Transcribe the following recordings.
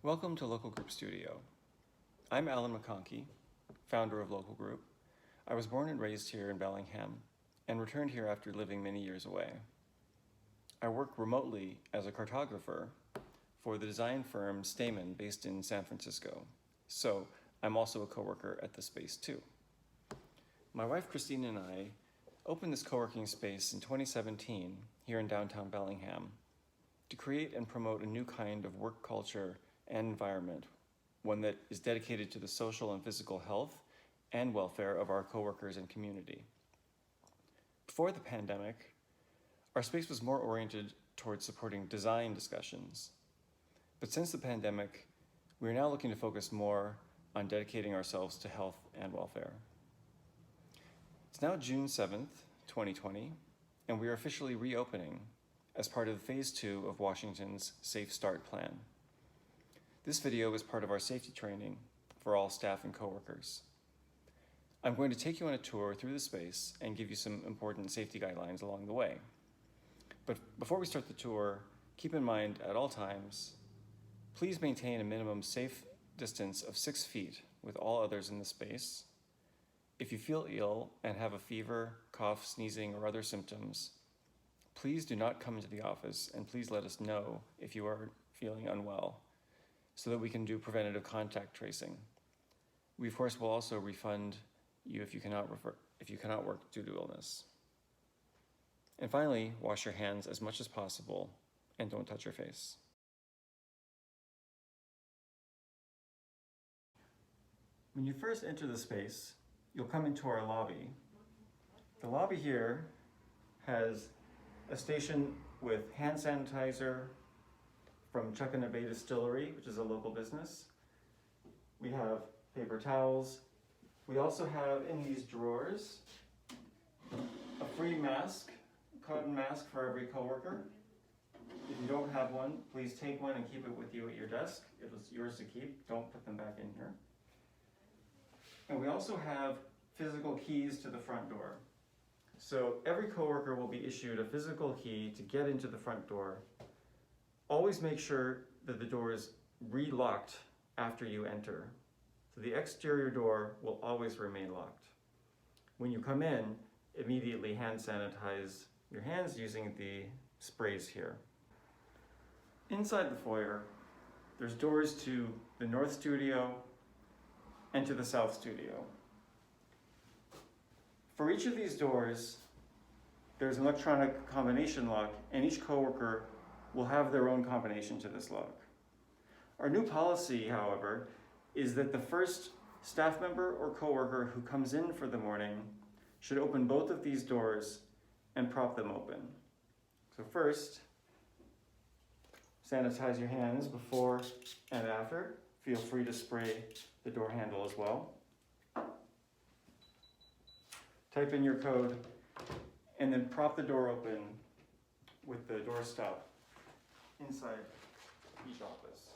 Welcome to Localgroup Studio. I'm Alan McConkey, founder of Localgroup. I was born and raised here in Bellingham and returned here after living many years away. I work remotely as a cartographer for the design firm Stamen based in San Francisco, so I'm also a coworker at the space too. My wife Christine and I opened this co-working space in 2017 here in downtown Bellingham to create and promote a new kind of work culture and environment, one that is dedicated to the social and physical health and welfare of our coworkers and community. Before the pandemic, our space was more oriented towards supporting design discussions. But since the pandemic, we are now looking to focus more on dedicating ourselves to health and welfare. It's now June 7th, 2020, and we are officially reopening as part of Phase 2 of Washington's Safe Start Plan. This video is part of our safety training for all staff and coworkers. I'm going to take you on a tour through the space and give you some important safety guidelines along the way. But before we start the tour, keep in mind at all times, please maintain a minimum safe distance of 6 feet with all others in the space. If you feel ill and have a fever, cough, sneezing, or other symptoms, please do not come into the office, and please let us know if you are feeling unwell so that we can do preventative contact tracing. We of course will also refund you if you cannot work due to illness. And finally, wash your hands as much as possible and don't touch your face. When you first enter the space, you'll come into our lobby. The lobby here has a station with hand sanitizer from Chuck and Bay Distillery, which is a local business. We have paper towels. We also have in these drawers a free mask, cotton mask for every coworker. If you don't have one, please take one and keep it with you at your desk. It was yours to keep. Don't put them back in here. And we also have physical keys to the front door. So every coworker will be issued a physical key to get into the front door. Always make sure that the door is re-locked after you enter. So the exterior door will always remain locked. When you come in, immediately hand sanitize your hands using the sprays here. Inside the foyer, there's doors to the North Studio and to the South Studio. For each of these doors, there's an electronic combination lock, and each coworker will have their own combination to this lock. Our new policy, however, is that the first staff member or coworker who comes in for the morning should open both of these doors and prop them open. So first, sanitize your hands before and after. Feel free to spray the door handle as well. Type in your code and then prop the door open with the door stop inside each office.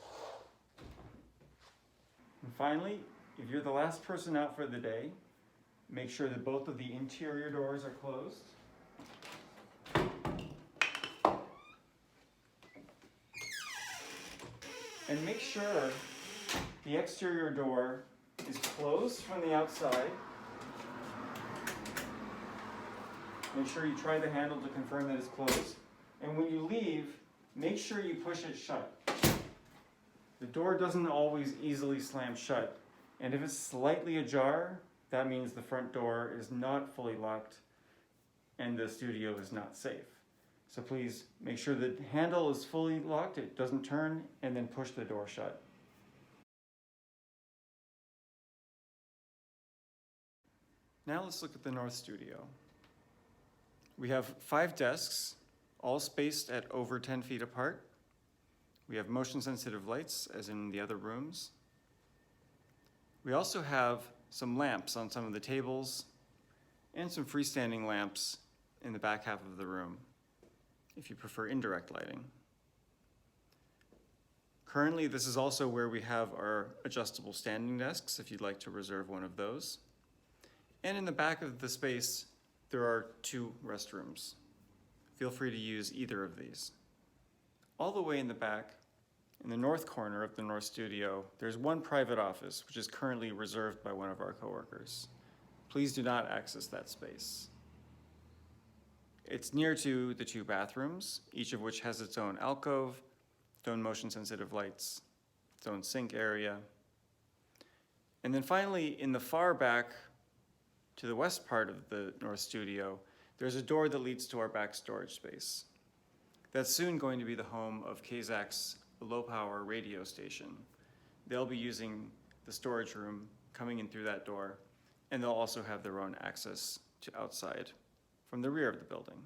And finally, if you're the last person out for the day, make sure that both of the interior doors are closed. And make sure the exterior door is closed from the outside. Make sure you try the handle to confirm that it's closed. And when you leave, make sure you push it shut. The door doesn't always easily slam shut, and if it's slightly ajar, that means the front door is not fully locked and the studio is not safe. So please make sure the handle is fully locked, it doesn't turn, and then push the door shut. Now let's look at the North Studio. We have 5 desks, all spaced at over 10 feet apart. We have motion-sensitive lights, as in the other rooms. We also have some lamps on some of the tables and some freestanding lamps in the back half of the room, if you prefer indirect lighting. Currently, this is also where we have our adjustable standing desks, if you'd like to reserve one of those. And in the back of the space, there are 2 restrooms. Feel free to use either of these. All the way in the back, In the north corner of the North Studio, there's one private office, which is currently reserved by one of our coworkers. Please do not access that space. It's near to the two bathrooms, each of which has its own alcove, its own motion-sensitive lights, its own sink area. And then finally, in the far back to the west part of the North Studio, there's a door that leads to our back storage space. That's soon going to be the home of KZAC's low-power radio station. They'll be using the storage room coming in through that door, and they'll also have their own access to outside from the rear of the building.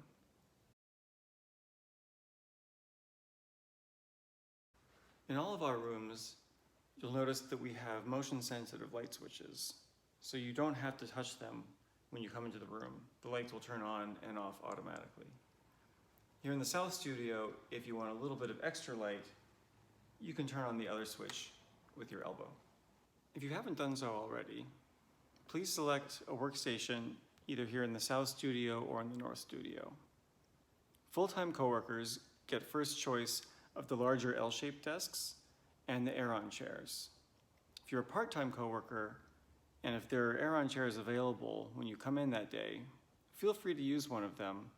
In all of our rooms, you'll notice that we have motion-sensitive light switches, so you don't have to touch them when you come into the room. The lights will turn on and off automatically. Here in the South Studio, if you want a little bit of extra light, you can turn on the other switch with your elbow. If you haven't done so already, please select a workstation either here in the South Studio or in the North Studio. Full-time coworkers get first choice of the larger L-shaped desks and the Aeron chairs. If you're a part-time coworker, and if there are Aeron chairs available when you come in that day, feel free to use one of them,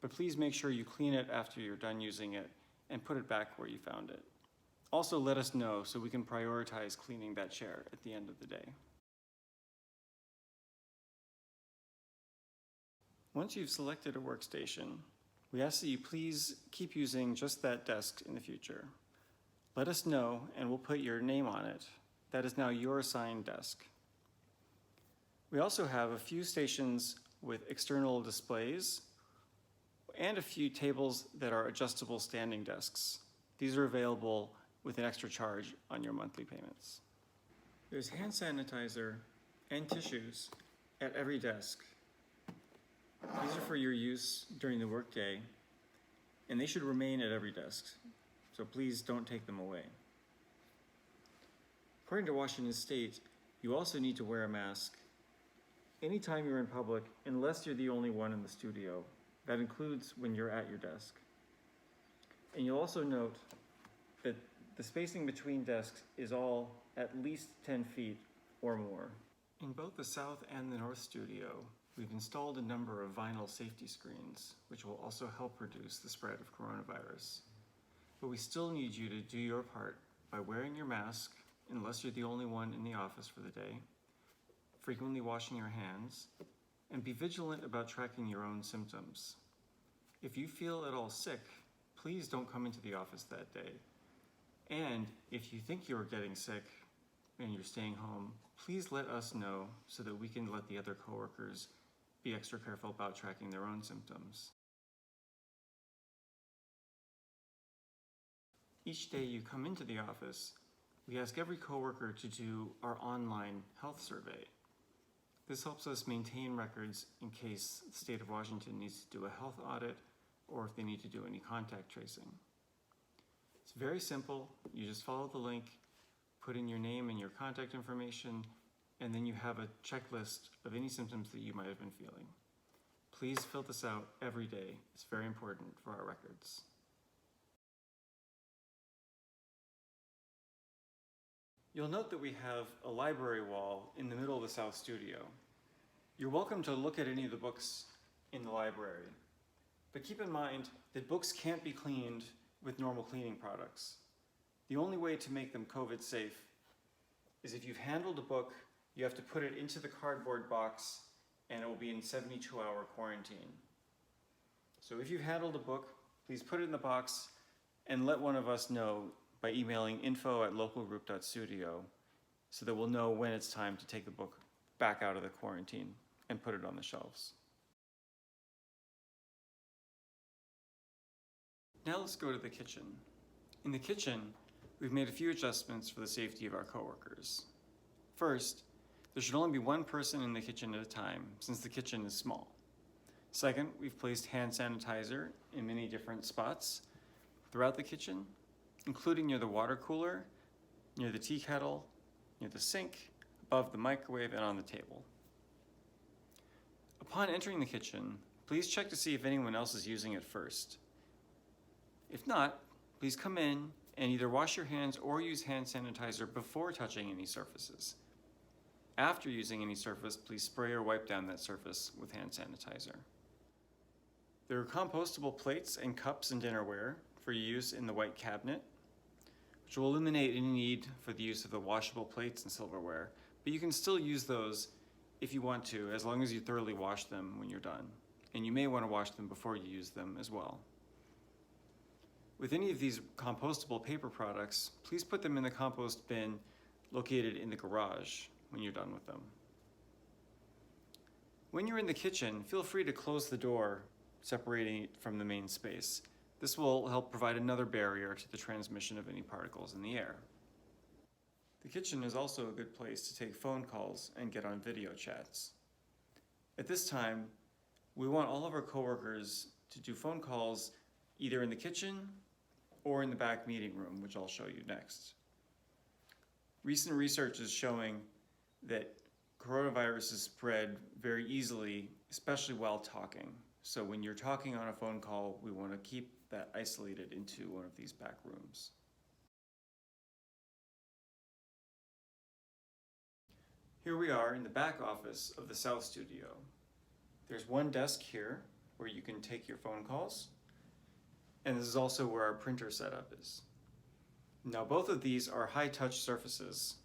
but please make sure you clean it after you're done using it and put it back where you found it. Also, let us know so we can prioritize cleaning that chair at the end of the day. Once you've selected a workstation, we ask that you please keep using just that desk in the future. Let us know and we'll put your name on it. That is now your assigned desk. We also have a few stations with external displays and a few tables that are adjustable standing desks. These are available with an extra charge on your monthly payments. There's hand sanitizer and tissues at every desk. These are for your use during the workday, and they should remain at every desk, so please don't take them away. According to Washington State, you also need to wear a mask anytime you're in public, unless you're the only one in the studio. That includes when you're at your desk. And you'll also note that the spacing between desks is all at least 10 feet or more. In both the South and the North Studio, we've installed a number of vinyl safety screens, which will also help reduce the spread of coronavirus. But we still need you to do your part by wearing your mask, unless you're the only one in the office for the day, frequently washing your hands, and be vigilant about tracking your own symptoms. If you feel at all sick, please don't come into the office that day. And if you think you're getting sick and you're staying home, please let us know so that we can let the other coworkers be extra careful about tracking their own symptoms. Each day you come into the office, we ask every coworker to do our online health survey. This helps us maintain records in case the state of Washington needs to do a health audit or if they need to do any contact tracing. It's very simple. You just follow the link, put in your name and your contact information, and then you have a checklist of any symptoms that you might have been feeling. Please fill this out every day. It's very important for our records. You'll note that we have a library wall in the middle of the South Studio. You're welcome to look at any of the books in the library, but keep in mind that books can't be cleaned with normal cleaning products. The only way to make them COVID safe is if you've handled a book, you have to put it into the cardboard box and it will be in 72-hour quarantine. So if you've handled a book, please put it in the box and let one of us know by emailing info@localgroup.studio so that we'll know when it's time to take the book back out of the quarantine and put it on the shelves. Now let's go to the kitchen. In the kitchen, we've made a few adjustments for the safety of our coworkers. First, there should only be one person in the kitchen at a time, since the kitchen is small. Second, we've placed hand sanitizer in many different spots throughout the kitchen, including near the water cooler, near the tea kettle, near the sink, above the microwave, and on the table. Upon entering the kitchen, please check to see if anyone else is using it first. If not, please come in and either wash your hands or use hand sanitizer before touching any surfaces. After using any surface, please spray or wipe down that surface with hand sanitizer. There are compostable plates and cups and dinnerware for use in the white cabinet, which will eliminate any need for the use of the washable plates and silverware, but you can still use those if you want to, as long as you thoroughly wash them when you're done. And you may want to wash them before you use them as well. With any of these compostable paper products, please put them in the compost bin located in the garage when you're done with them. When you're in the kitchen, feel free to close the door, separating it from the main space. This will help provide another barrier to the transmission of any particles in the air. The kitchen is also a good place to take phone calls and get on video chats. At this time, we want all of our coworkers to do phone calls either in the kitchen or in the back meeting room, which I'll show you next. Recent research is showing that coronavirus is spread very easily, especially while talking. So when you're talking on a phone call, we want to keep that isolated into one of these back rooms. Here we are in the back office of the South Studio. There's one desk here where you can take your phone calls, and this is also where our printer setup is. Now both of these are high-touch surfaces,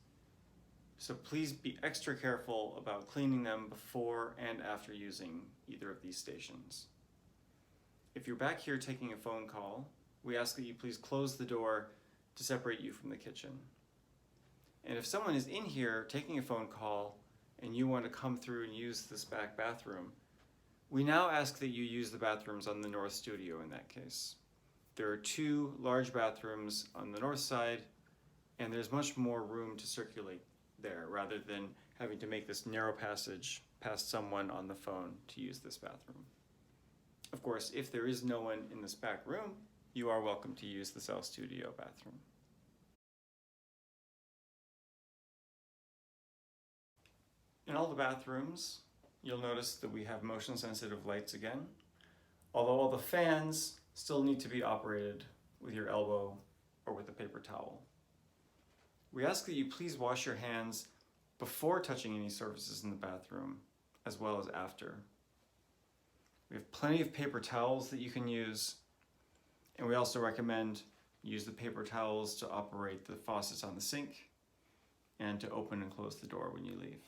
so please be extra careful about cleaning them before and after using either of these stations. If you're back here taking a phone call, we ask that you please close the door to separate you from the kitchen. And if someone is in here taking a phone call and you want to come through and use this back bathroom, we now ask that you use the bathrooms on the North Studio in that case. There are 2 large bathrooms on the north side, and there's much more room to circulate there rather than having to make this narrow passage past someone on the phone to use this bathroom. Of course, if there is no one in this back room, you are welcome to use the South Studio bathroom. In all the bathrooms, you'll notice that we have motion-sensitive lights again, although all the fans still need to be operated with your elbow or with a paper towel. We ask that you please wash your hands before touching any surfaces in the bathroom, as well as after. We have plenty of paper towels that you can use, and we also recommend you use the paper towels to operate the faucets on the sink and to open and close the door when you leave.